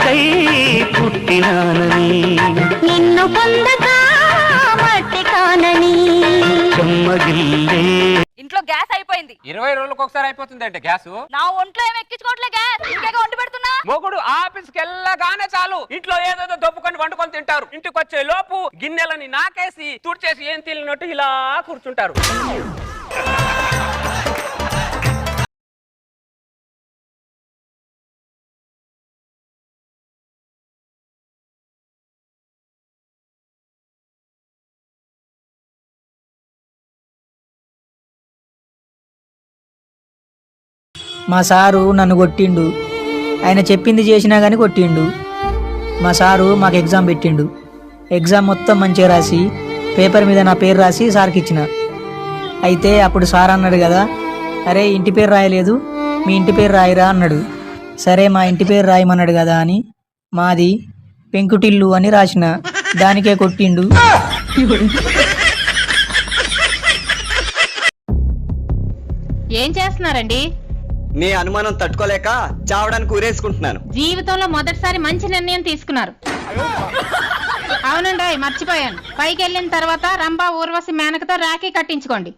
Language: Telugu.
కొరకై పుట్టినానని నిన్ను పొందక మట్టి కానని చెమ్మగిల్లే. ఇంట్లో గ్యాస్ అయిపోయింది. 20 రోజులకు ఒకసారి అయిపోతుంది అంటే గ్యాస్. నా ఒంట్లో ఏం ఎక్కించుకోవట్లే గ్యాస్. ఇంకేగా వండి పెడుతున్నా. మొగుడు ఆఫీస్కి వెళ్ళగానే చాలు ఇంట్లో ఏదేదో దొప్పుకొని వండుకొని తింటారు. ఇంటికి వచ్చే లోపు గిన్నెలని నాకేసి తుడిచేసి ఏం తిరిగినట్టు ఇలా కూర్చుంటారు. మా సారు నన్ను కొట్టిండు. ఆయన చెప్పింది చేసినా కానీ కొట్టిండు. మా సారు మాకు ఎగ్జామ్ పెట్టిండు. ఎగ్జామ్ మొత్తం మంచిగా రాసి పేపర్ మీద నా పేరు రాసి సార్కి ఇచ్చిన. అయితే అప్పుడు సార్ అన్నాడు కదా, అరే ఇంటి పేరు రాయలేదు, మీ ఇంటి పేరు రాయిరా అన్నాడు. సరే మా ఇంటి పేరు రాయమన్నాడు కదా అని మాది పెంకుటిల్లు అని రాసిన. దానికే కొట్టిండు. ఏం చేస్తున్నారండి? నీ అనుమానం తట్టుకోలేక చావడానికి ఊరేసుకుంటున్నాను. జీవితంలో మొదటిసారి మంచి నిర్ణయం తీసుకున్నారు. అవునండి, మర్చిపోయాను. పైకి వెళ్ళిన తర్వాత రంభా ఊర్వశి మేనకతో రాఖీ కట్టించుకోండి.